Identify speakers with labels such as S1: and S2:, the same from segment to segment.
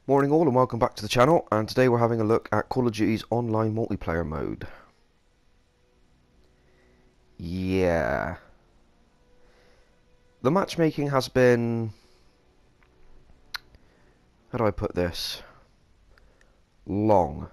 S1: Morning all and welcome back to the channel, and today we're having a look at Call of Duty's online multiplayer mode. Yeah. The matchmaking has been... how do I put this? Long.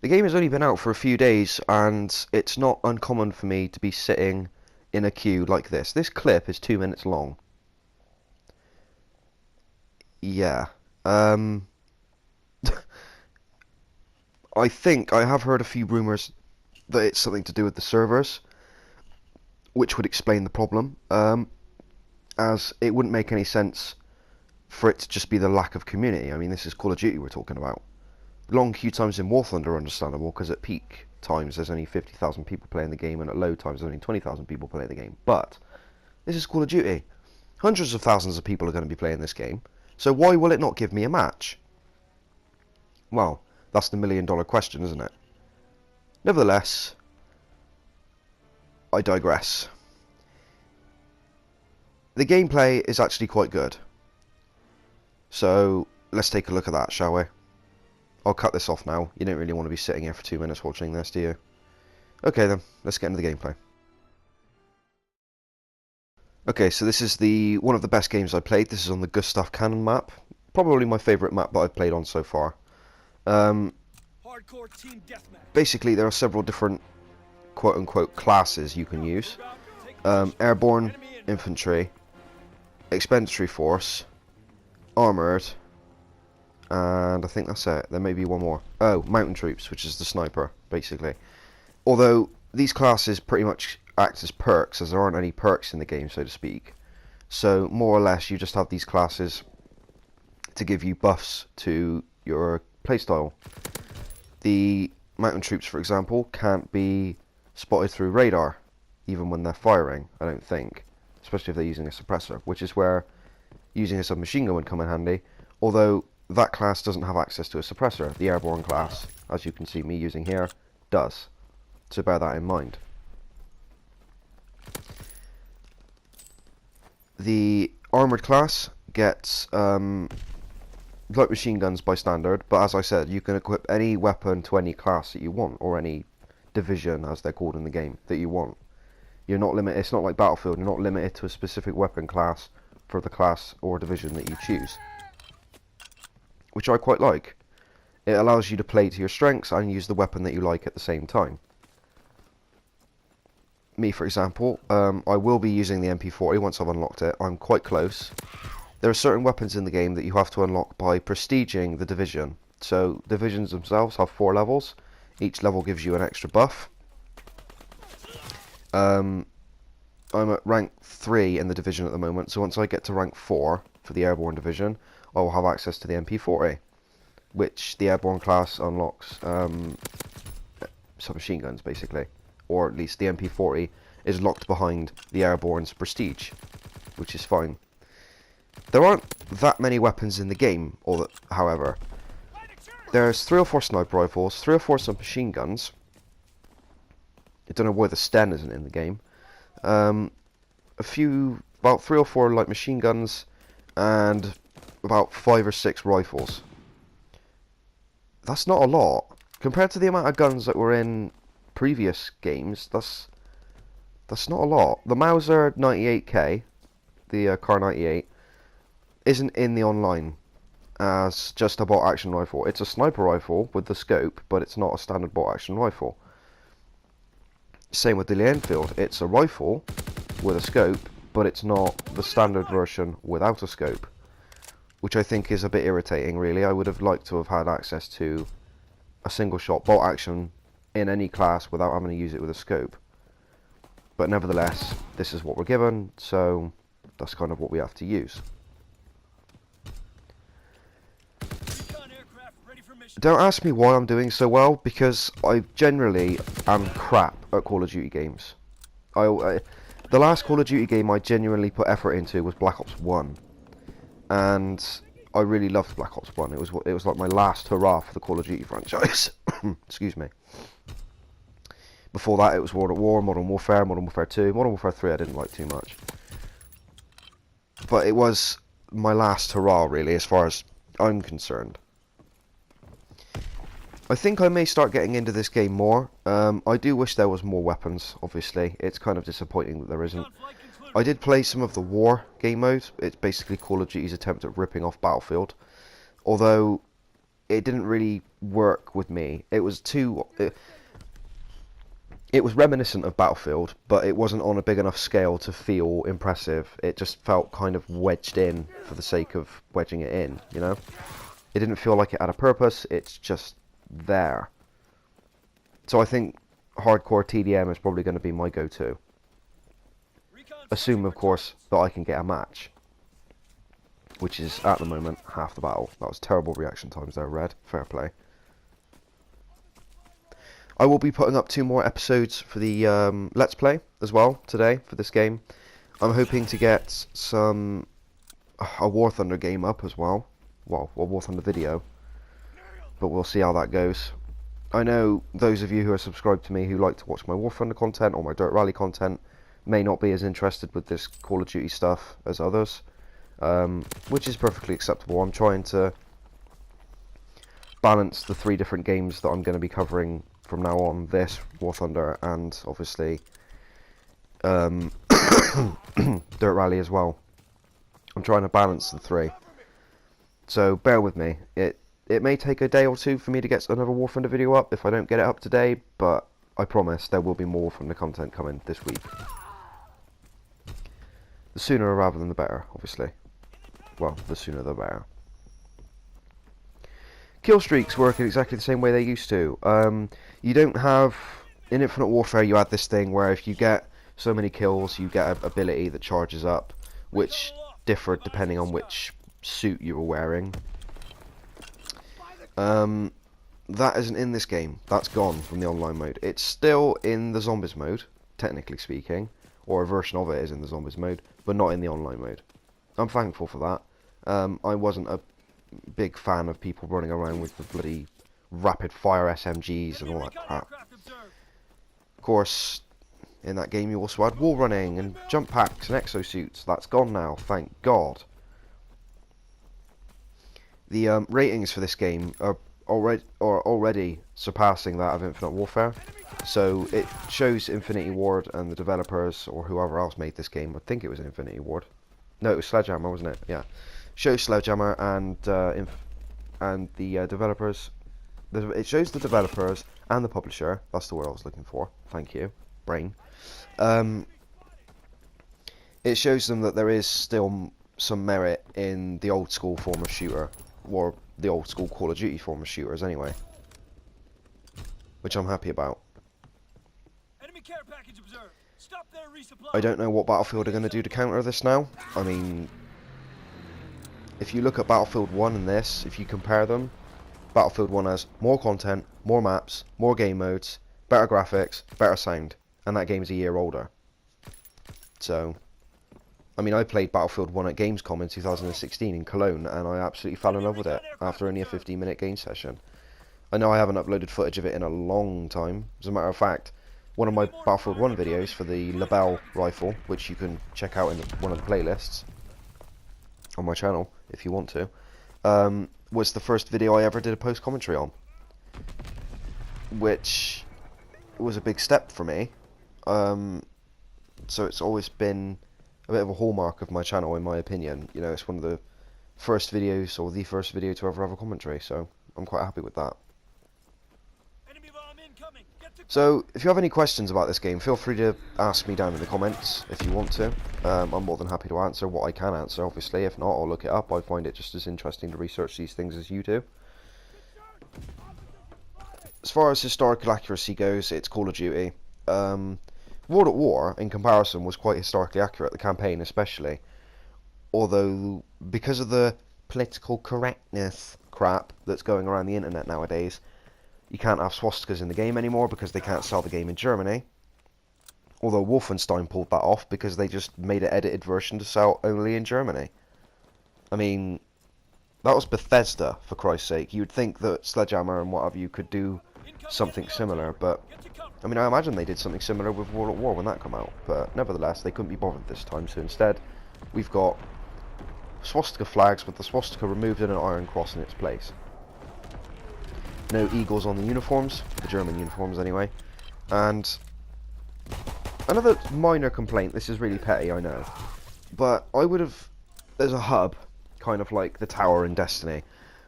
S1: The game has only been out for a few days, and it's not uncommon for me to be sitting in a queue like this. This clip is 2 minutes long. Yeah. I think I have heard a few rumours that it's something to do with the servers, which would explain the problem, as it wouldn't make any sense for it to just be the lack of community. I mean, this is Call of Duty we're talking about. Long queue times in War Thunder are understandable, because at peak times there's only 50,000 people playing the game, and at low times there's only 20,000 people playing the game. But this is Call of Duty. Hundreds of thousands of people are going to be playing this game, so why will it not give me a match? Well, that's the million-dollar question, isn't it? Nevertheless, I digress. The gameplay is actually quite good. So, let's take a look at that, shall we? I'll cut this off now. You don't really want to be sitting here for 2 minutes watching this, do you? Okay then, let's get into the gameplay. Okay, so this is one of the best games I played. This is on the Gustav Cannon map. Probably my favourite map that I've played on so far. Basically, there are several different quote-unquote classes you can use. Airborne, Infantry, Expeditionary Force, Armoured, and I think that's it. There may be one more. Oh, Mountain Troops, which is the sniper, basically. Although, these classes pretty much act as perks, as there aren't any perks in the game, so to speak. So, more or less, you just have these classes to give you buffs to your playstyle. The Mountain Troops, for example, can't be spotted through radar, even when they're firing, I don't think. Especially if they're using a suppressor, which is where using a submachine gun would come in handy. Although, that class doesn't have access to a suppressor. The Airborne class, as you can see me using here, does. So bear that in mind. The Armoured class gets light machine guns by standard, but as I said, you can equip any weapon to any class that you want, or any division, as they're called in the game, that you want. You're not limited. It's not like Battlefield. You're not limited to a specific weapon class for the class or division that you choose, which I quite like. It allows you to play to your strengths and use the weapon that you like at the same time. Me, for example, I will be using the MP40 once I've unlocked it. I'm quite close. There are certain weapons in the game that you have to unlock by prestiging the division. So, divisions themselves have 4 levels. Each level gives you an extra buff. I'm at rank 3 in the division at the moment, so once I get to rank 4 for the Airborne division, I will have access to the MP40, which the Airborne class unlocks submachine guns, basically. Or at least the MP40 is locked behind the Airborne's prestige, which is fine. There aren't that many weapons in the game, however. There's 3 or 4 sniper rifles, 3 or 4 submachine guns. I don't know why the Sten isn't in the game. About 3 or 4 light machine guns, and about 5 or 6 rifles. That's not a lot. Compared to the amount of guns that were in previous games, that's not a lot. The Mauser 98K, the Car 98, isn't in the online as just a bolt-action rifle. It's a sniper rifle with the scope, but it's not a standard bolt-action rifle. Same with the Enfield. It's a rifle with a scope, but it's not the standard version without a scope, which I think is a bit irritating, really. I would have liked to have had access to a single-shot bolt-action in any class without having to use it with a scope. But nevertheless, this is what we're given, so that's kind of what we have to use. Don't ask me why I'm doing so well, because I generally am crap at Call of Duty games. The last Call of Duty game I genuinely put effort into was Black Ops 1. And I really loved Black Ops 1. It was like my last hurrah for the Call of Duty franchise. Excuse me. Before that, it was World at War, Modern Warfare 2. Modern Warfare 3 I didn't like too much. But it was my last hurrah, really, as far as I'm concerned. I think I may start getting into this game more. I do wish there was more weapons, obviously. It's kind of disappointing that there isn't. I did play some of the War game mode. It's basically Call of Duty's attempt at ripping off Battlefield. Although, it didn't really work with me. It was too... It was reminiscent of Battlefield, but it wasn't on a big enough scale to feel impressive. It just felt kind of wedged in for the sake of wedging it in, you know? It didn't feel like it had a purpose, it's just there. So I think hardcore TDM is probably going to be my go-to. Assume, of course, that I can get a match, which is, at the moment, half the battle. That was terrible reaction times there, Red. Fair play. I will be putting up 2 more episodes for the Let's Play as well today for this game. I'm hoping to get a War Thunder game up as well. Well, a War Thunder video. But we'll see how that goes. I know those of you who are subscribed to me who like to watch my War Thunder content or my Dirt Rally content may not be as interested with this Call of Duty stuff as others. Which is perfectly acceptable. I'm trying to balance the 3 different games that I'm going to be covering from now on, this, War Thunder, and obviously Dirt Rally as well. I'm trying to balance the 3. So bear with me. It may take a day or 2 for me to get another War Thunder video up if I don't get it up today, but I promise there will be more War Thunder content coming this week. The sooner rather than the better, obviously. Well, the sooner the better. Kill streaks work in exactly the same way they used to. You don't have... In Infinite Warfare you had this thing where if you get so many kills you get an ability that charges up, which differed depending on which suit you were wearing. That isn't in this game. That's gone from the online mode. It's still in the Zombies mode, technically speaking, or a version of it is in the Zombies mode, but not in the online mode. I'm thankful for that. I wasn't a big fan of people running around with the bloody rapid fire SMGs and all that crap. Of course, in that game you also had wall running and jump packs and exosuits. That's gone now, thank God. The ratings for this game are already surpassing that of Infinite Warfare. So it shows Infinity Ward and the developers, or whoever else made this game. I think it was Infinity Ward. No, it was Sledgehammer, wasn't it? Yeah. Shows Sledgehammer and the developers. It shows the developers and the publisher. That's the word I was looking for. Thank you, brain. It shows them that there is still some merit in the old school form of shooter, or the old school Call of Duty form of shooters, anyway. Which I'm happy about.
S2: Enemy care package observed. Stop there, resupply.
S1: I don't know what Battlefield are going to do to counter this now. I mean, if you look at Battlefield 1 and this, if you compare them, Battlefield 1 has more content, more maps, more game modes, better graphics, better sound, and that game's a year older. So, I mean, I played Battlefield 1 at Gamescom in 2016 in Cologne, and I absolutely fell in love with it after only a 15-minute game session. I know I haven't uploaded footage of it in a long time. As a matter of fact, one of my Battlefield 1 videos for the Lebel rifle, which you can check out in one of the playlists on my channel if you want to, was the first video I ever did a post-commentary on, which was a big step for me. So it's always been a bit of a hallmark of my channel, in my opinion. You know, it's one of the first videos, or the first video to ever have a commentary, so I'm quite happy with that. So, if you have any questions about this game, feel free to ask me down in the comments if you want to. I'm more than happy to answer what I can answer, obviously. If not, I'll look it up. I find it just as interesting to research these things as you do. As far as historical accuracy goes, it's Call of Duty. World at War, in comparison, was quite historically accurate, the campaign especially. Although, because of the political correctness crap that's going around the internet nowadays, you can't have swastikas in the game anymore because they can't sell the game in Germany. Although Wolfenstein pulled that off because they just made an edited version to sell only in Germany. I mean, that was Bethesda, for Christ's sake. You'd think that Sledgehammer and what have you could do something similar, but I mean, I imagine they did something similar with World at War when that came out, but nevertheless, they couldn't be bothered this time, so instead, we've got swastika flags with the swastika removed and an iron cross in its place. No eagles on the uniforms, the German uniforms anyway. And another minor complaint, this is really petty, I know, but I would have, there's a hub, kind of like the tower in Destiny,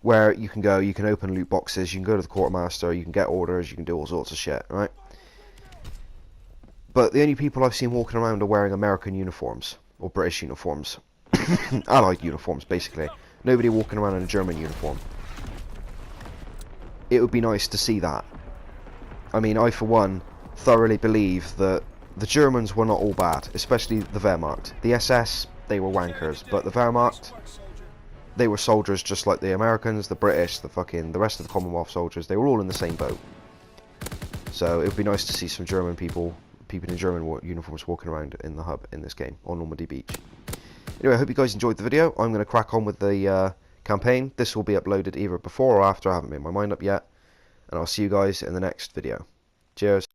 S1: where you can go, you can open loot boxes, you can go to the quartermaster, you can get orders, you can do all sorts of shit, right? But the only people I've seen walking around are wearing American uniforms, or British uniforms, Allied uniforms basically. Nobody walking around in a German uniform. It would be nice to see that. I mean, I for one thoroughly believe that the Germans were not all bad, especially the Wehrmacht. The SS, they were wankers, but the Wehrmacht, they were soldiers just like the Americans, the British, the rest of the Commonwealth soldiers. They were all in the same boat. So it would be nice to see some German people in German uniforms walking around in the hub in this game, on Normandy Beach. Anyway, I hope you guys enjoyed the video. I'm going to crack on with the campaign. This will be uploaded either before or after. I haven't made my mind up yet. And I'll see you guys in the next video. Cheers.